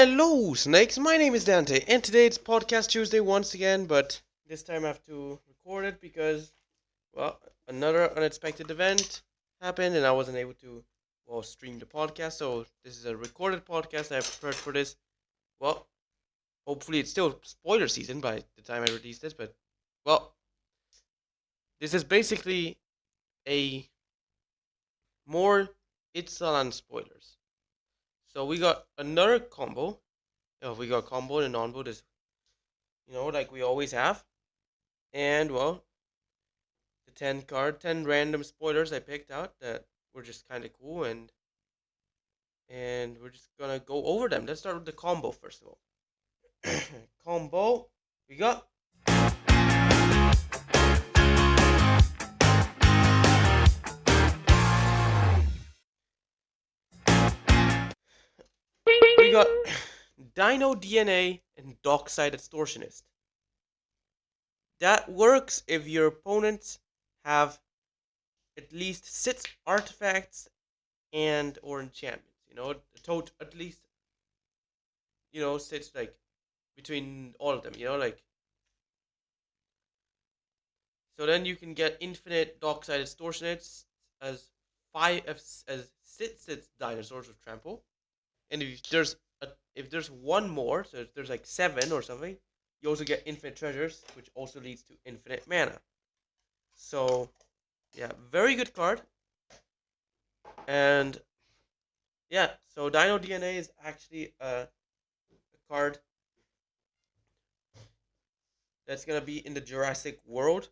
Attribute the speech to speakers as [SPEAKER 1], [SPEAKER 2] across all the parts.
[SPEAKER 1] Hello, Snakes. My name is Dante, and today it's Podcast Tuesday once again, but this time I have to record it because, well, another unexpected event happened and I wasn't able to, stream the podcast. So, this is a recorded podcast I have prepared for this. Well, hopefully it's still spoiler season by the time I release this, but, well, this is basically a more ixalan spoilers. So, we got another combo. We got combo and non-bo, this, like we always have. And well, the 10 random spoilers I picked out that were just kind of cool, and we're just gonna go over them. Let's start with the combo first of all. Combo, we got we got Dino DNA and Dockside Extortionist. That works if your opponents have at least 6 artifacts and or enchantments. At least 6 like between all of them. So then you can get infinite dockside extortionists as as six dinosaurs with trample, and if there's one more, so if there's like 7 or something, you also get infinite treasures, which also leads to infinite mana. So yeah, very good card. And yeah, so Dino DNA is actually a card that's gonna be in the Jurassic World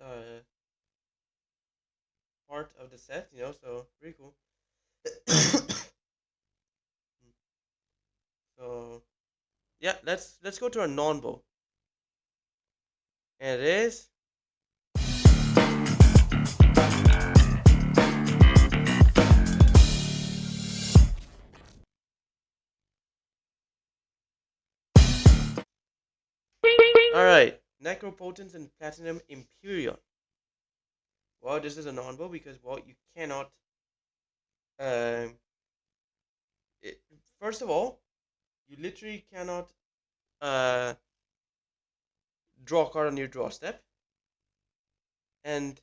[SPEAKER 1] uh, part of the set, so pretty cool. So yeah, let's go to our non-bow, and it is all right. Necropotence and Platinum Imperion. Well, this is a non-bow because you cannot. Um, it, First of all, you literally cannot uh draw a card on your draw step, and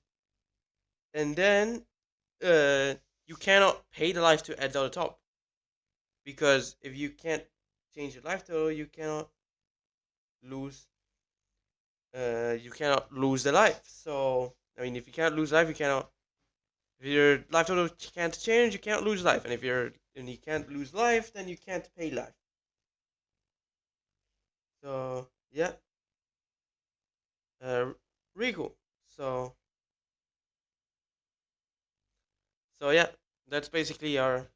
[SPEAKER 1] then uh you cannot pay the life to add on the top, because if you can't change your life total, lose you cannot lose the life. So I mean, if you can't lose life, you cannot. If your life total can't change, you can't lose life, and if you can't lose life, then you can't pay life. So yeah, really cool. So yeah, that's basically our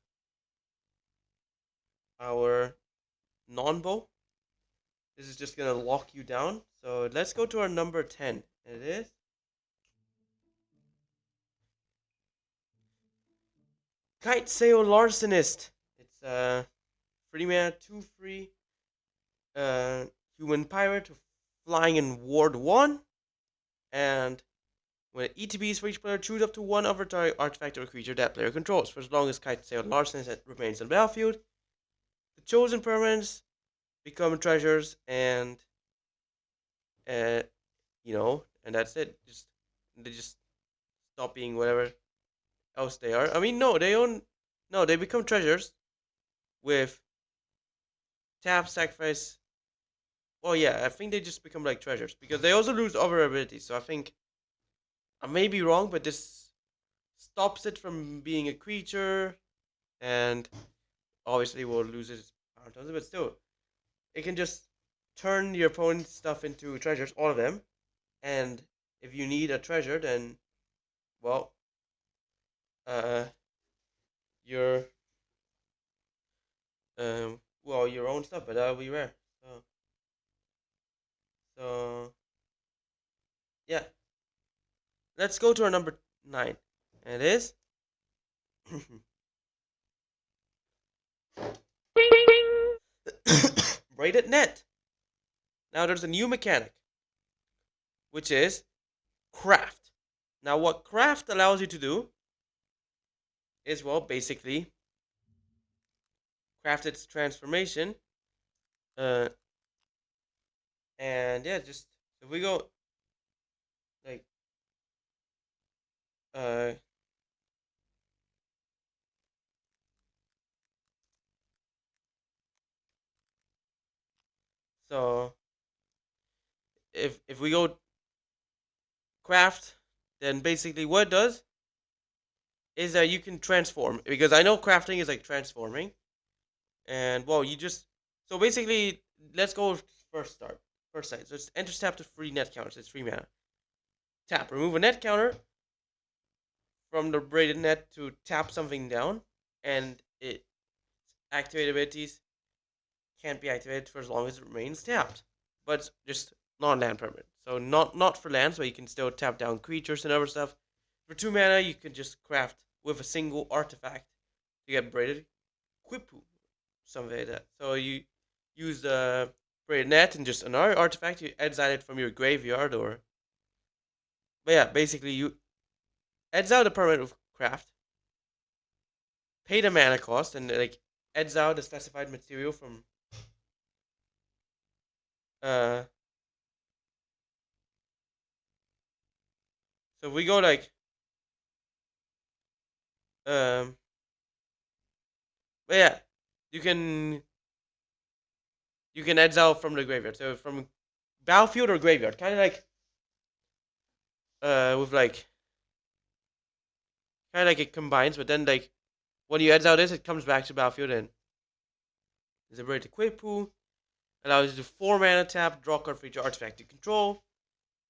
[SPEAKER 1] non-bow. This is just gonna lock you down. So let's go to our number 10. And it is Kite Sail Larcenist. It's a 3 mana, 2 free uh human pirate flying in Ward 1. And when it ETBs for each player, choose up to one other target artifact or creature that player controls. For as long as Kite Sail Larcenist remains on the battlefield, the chosen permanents become treasures, and uh and that's it. They just stop being whatever else they are. I mean, no, they become treasures with tap, sacrifice. Well, yeah, I think they just become like treasures because they also lose other abilities. So I think I may be wrong, but this stops it from being a creature, and obviously will lose its power tons, but still, it can just turn your opponent's stuff into treasures, all of them. And if you need a treasure, then well, uh, your your own stuff, but that'll be rare. So yeah, let's go to our number 9, and it is braided net. Now there's a new mechanic, which is craft. Now what craft allows you to do is, well, basically craft its transformation. Uh, and yeah, just if we go like uh, so if we go craft, then basically what it does is that you can transform, because I know crafting is like transforming, and well, you just so basically let's go first start first side. So it's enter tap to free net counters. It's free mana. Tap remove a net counter from the braided net to tap something down, and it activate abilities can't be activated for as long as it remains tapped, but just non-land permanent. So not for lands, but you can still tap down creatures and other stuff. For 2 mana, you can just craft with a single artifact to get braided quipu, something like that. So you use the braided net and just another artifact. You exile it from your graveyard, or but yeah, basically you exile the permanent with craft, pay the mana cost, and like exile the specified material from uh. So if we go like um, but yeah, you can you can exile from the graveyard. So from battlefield or graveyard, kind of like with like kind of like it combines, but then like when you exile this, it comes back to battlefield and is a very quick pool. Allows you to 4 mana tap, draw card for each artifact you control,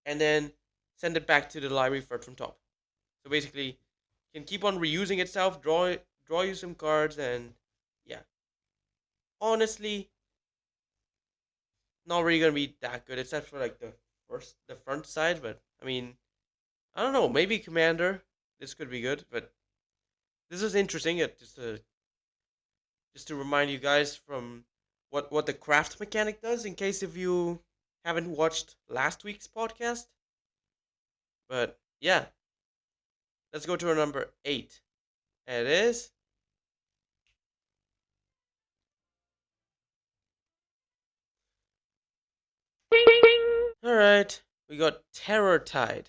[SPEAKER 1] and then send it back to the library first from top. So basically, it can keep on reusing itself, draw you some cards, and yeah. Honestly, not really gonna be that good, except for like the front side. But I mean, I don't know. Maybe Commander, this could be good, but this is interesting. Just to remind you guys from what the craft mechanic does, in case if you haven't watched last week's podcast. But yeah, let's go to our number 8. And it is all right. We got Terror Tide.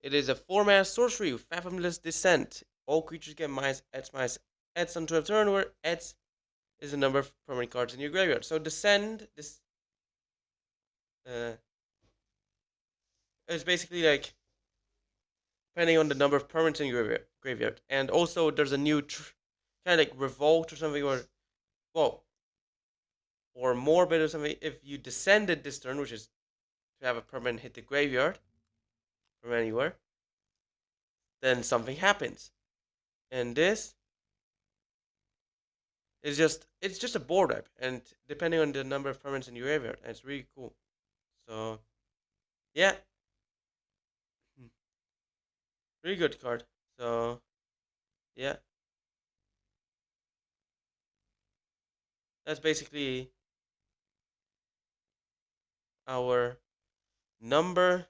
[SPEAKER 1] It is a 4 mana sorcery with Fathomless Descent. All creatures get minus X until a turn where X is the number of permanent cards in your graveyard. So Descend this uh is basically like depending on the number of permanents in your graveyard. And also there's a new kind of like Revolt or something, or well, or Morbid or something. If you descended this turn, which is to have a permanent hit the graveyard from anywhere, then something happens. And this is just a board wipe, and depending on the number of permanents in your graveyard, and it's really cool. So yeah, really good card. So yeah, that's basically our number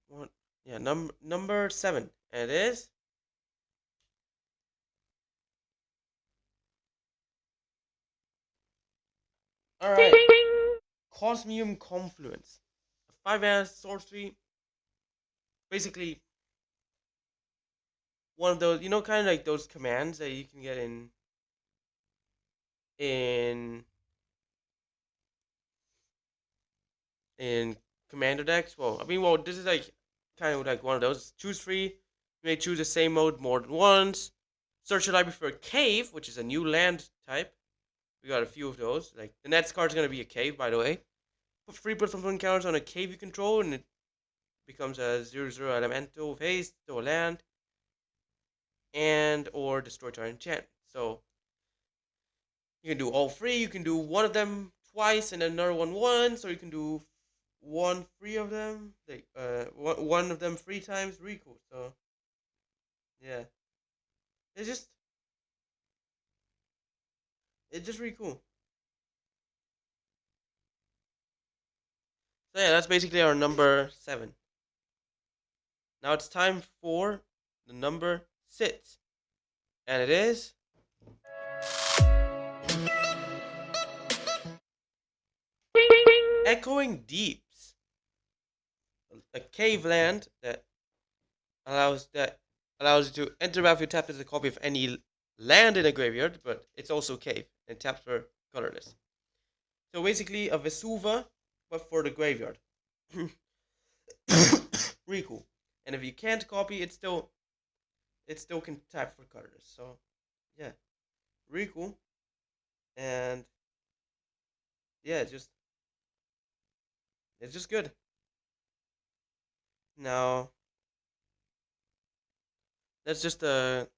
[SPEAKER 1] one. Yeah, number 7, and it is all right. Cosmium Confluence, a 5 mana sorcery. Basically, one of those, kind of like those commands that you can get in in commander decks. Well, I mean, this is like kind of like one of those. Choose free. You may choose the same mode more than once. Search your library for a cave, which is a new land type. We got a few of those. Like the next card's gonna be a cave, by the way. Put some encounters on a cave you control, and it becomes a 0/0 elemental with haste to a land, and or destroy target enchant. So you can do all three. You can do one of them twice and another one once, or you can do one free of them, like one of them 3 times. Really cool. So yeah, it's just it's just really cool. So yeah, that's basically our number 7. Now it's time for the number sits. And it is Echoing Deeps, a cave land that allows that allows you to enter after you tap as a copy of any land in a graveyard, but it's also cave and taps for colorless. So basically a Vesuva, but for the graveyard. Really cool. And if you can't copy, it still can tap for colorless. So yeah, really cool. And yeah, it's just good. Now that's just that's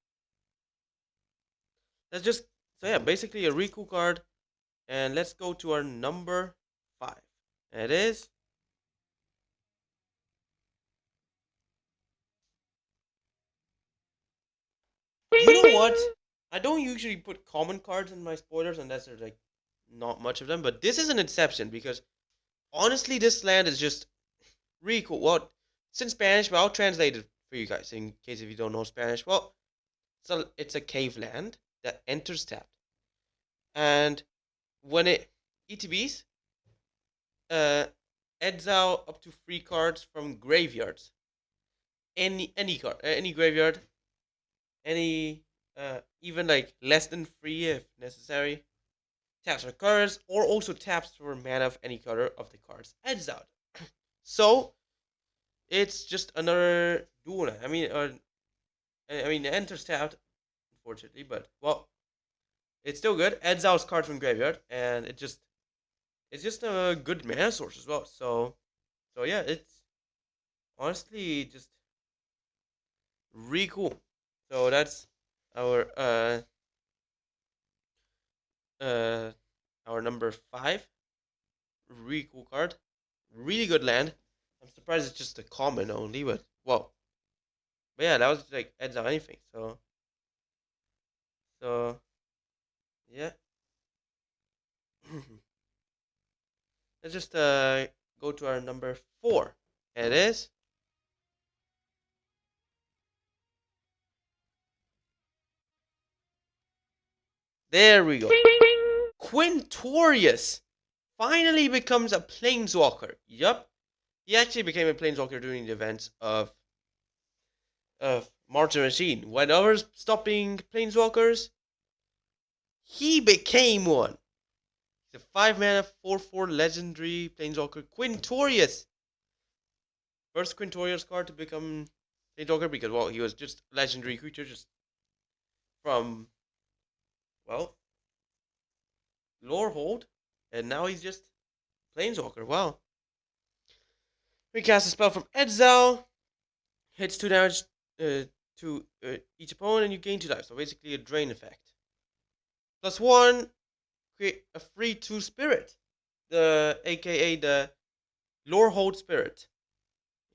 [SPEAKER 1] just so yeah, basically a really cool card. And let's go to our number 5. And it is you know what? I don't usually put common cards in my spoilers unless there's like not much of them, but this is an exception because honestly this land is just really cool. Well, it's in Spanish, but I'll translate it for you guys in case if you don't know Spanish. Well, it's a cave land that enters tapped. And when it ETBs, uh exile up to 3 cards from graveyards. Any card, any graveyard, any even like less than 3 if necessary. Taps for cards, or also taps for mana of any color of the cards exiled. So it's just another dual. I mean, it enters tapped, unfortunately, but well, it's still good. Exiles cards from graveyard, and it's just a good mana source as well. So yeah, it's honestly just really cool. So that's our uh our number 5. Really cool card. Really good land. I'm surprised it's just a common only, but well. But yeah, that was like adds out anything. So yeah. Let's just go to our number 4. And it is there we go. Quintorius finally becomes a planeswalker. Yup. He actually became a planeswalker during the events of March Machine. When others stopped being planeswalkers, he became one. He's a 5 mana 4/4 legendary planeswalker Quintorius. First Quintorius card to become planeswalker because well he was just a legendary creature just from well Lorehold, and now he's just planeswalker. Wow. We cast a spell from exile, hits 2 damage to each opponent, and you gain 2 life. So basically a drain effect. +1, create a free 2 spirit, the aka the Lorehold spirit.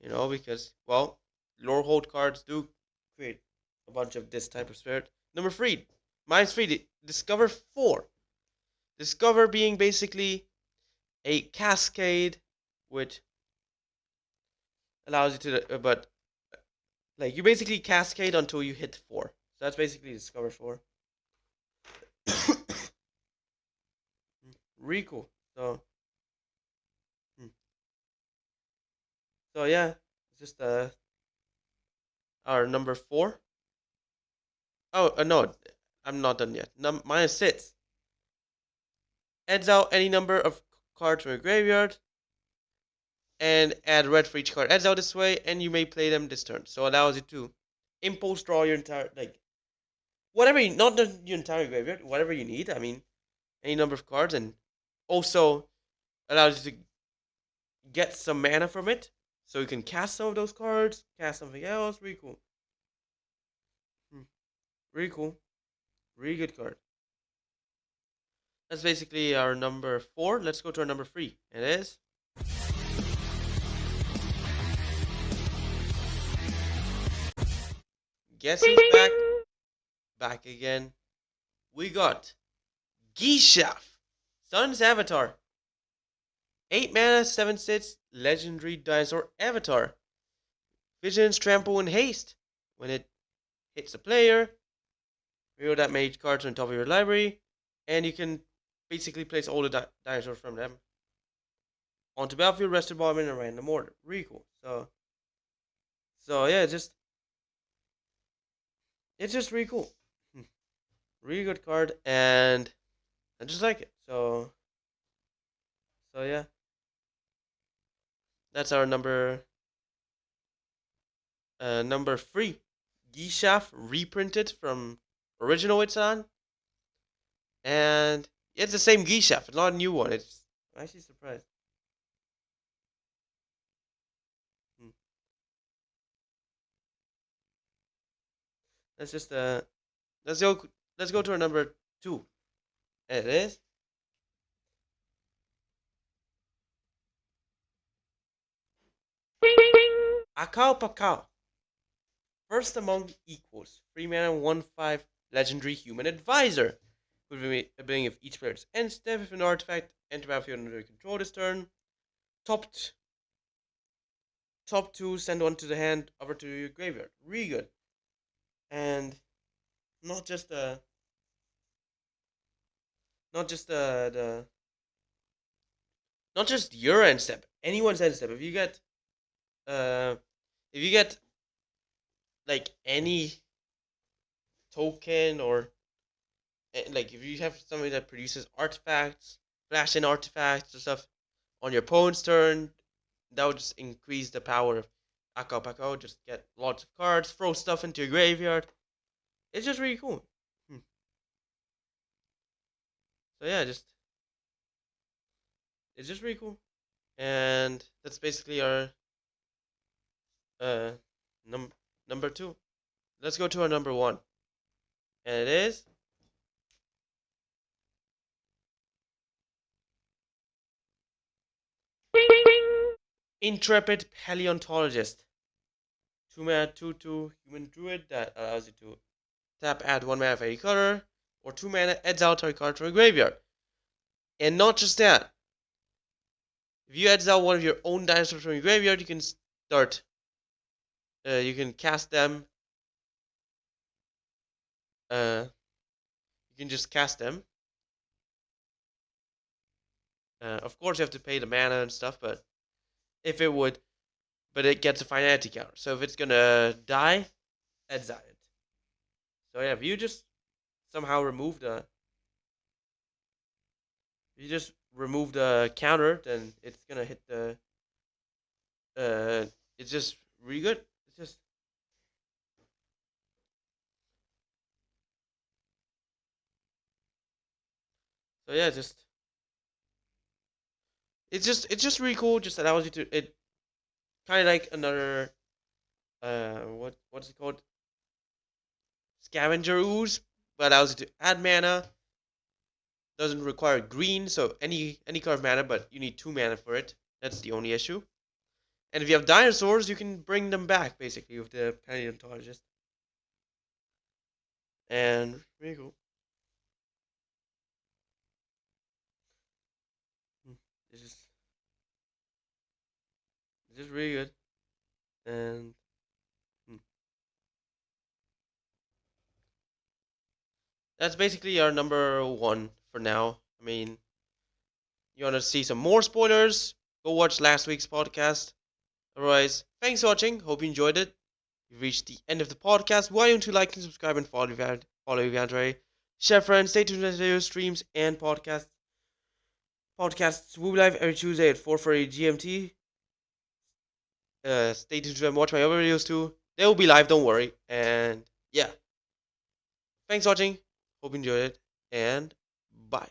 [SPEAKER 1] Because well, Lorehold cards do create a bunch of this type of spirit. Number 3, -3, discover 4. Discover being basically a cascade, which allows you to, but like you basically cascade until you hit 4. So that's basically discover 4. Really cool. Hmm. So yeah, it's just our number 4. Oh no, I'm not done yet. -6. Exile any number of cards from your graveyard and add red for each card. Exile this way, and you may play them this turn. So it allows you to impulse draw your entire whatever not your entire graveyard, whatever you need. I mean, any number of cards, and also allows you to get some mana from it, so you can cast some of those cards, cast something else. Really cool. Really cool. Really good card. That's basically our number 4. Let's go to our number 3. It is guess who's back? Back again. We got Gishaf, Sun's Avatar. 8 mana, 7/6, legendary dinosaur avatar. Visions, trample, and haste. When it hits the player. Reveal that many cards on top of your library, and you can basically place all the dinosaurs from them onto battlefield, rested bomb in a random order. Really cool. So yeah, it's just really cool. Really good card, and I just like it. So yeah, that's our number 3. Gishaf reprinted from original ixalan, and it's the same Gishaf. It's not a new one. I'm actually surprised. Hmm. Let's just let's go to our number 2. And it is Akao Pakao. First among equals. 3 mana 1/5 legendary human advisor. With the ability of each player's end step, if an artifact enter battlefield under your control this turn, top top 2, send one to the hand, over to your graveyard. Really good. And not just not just the not just your end step, anyone's end step. Uh if you get like any token, or like if you have somebody that produces artifacts, flash in artifacts or stuff on your opponent's turn, that would just increase the power of Akao Pakao. Just get lots of cards, throw stuff into your graveyard. It's just really cool. So yeah, it's just really cool. And that's basically our uh number 2. Let's go to our number 1. And it is Intrepid Paleontologist. 2 mana 2/2 human druid that allows you to tap, add 1 mana of any color, or 2 mana exile target card from a graveyard. And not just that, if you exile one of your own dinosaurs from your graveyard, you can you can cast them. You can just cast them. Of course, you have to pay the mana and stuff, but it gets a finality counter. So if it's gonna die, exile it. So yeah, if you just somehow remove the counter, then it's gonna hit the. It's just really good. It's just so yeah, it's just really cool. Just allows you to it kind of like another what's it called, scavenger ooze, but allows you to add mana. Doesn't require green, so any color of mana, but you need 2 mana for it. That's the only issue. And if you have dinosaurs, you can bring them back basically with the paleontologist. And really cool. It's just really good. And that's basically our number 1 for now. I mean, you want to see some more spoilers? Go watch last week's podcast. Otherwise, thanks for watching. Hope you enjoyed it. We've reached the end of the podcast. Why don't you like and subscribe and follow Evandre? Share friends, stay tuned to video streams and podcasts. Podcasts will be live every Tuesday at 4:30 GMT. Stay tuned to them. Watch my other videos too. They will be live, don't worry. And yeah, thanks for watching. Hope you enjoyed it. And bye.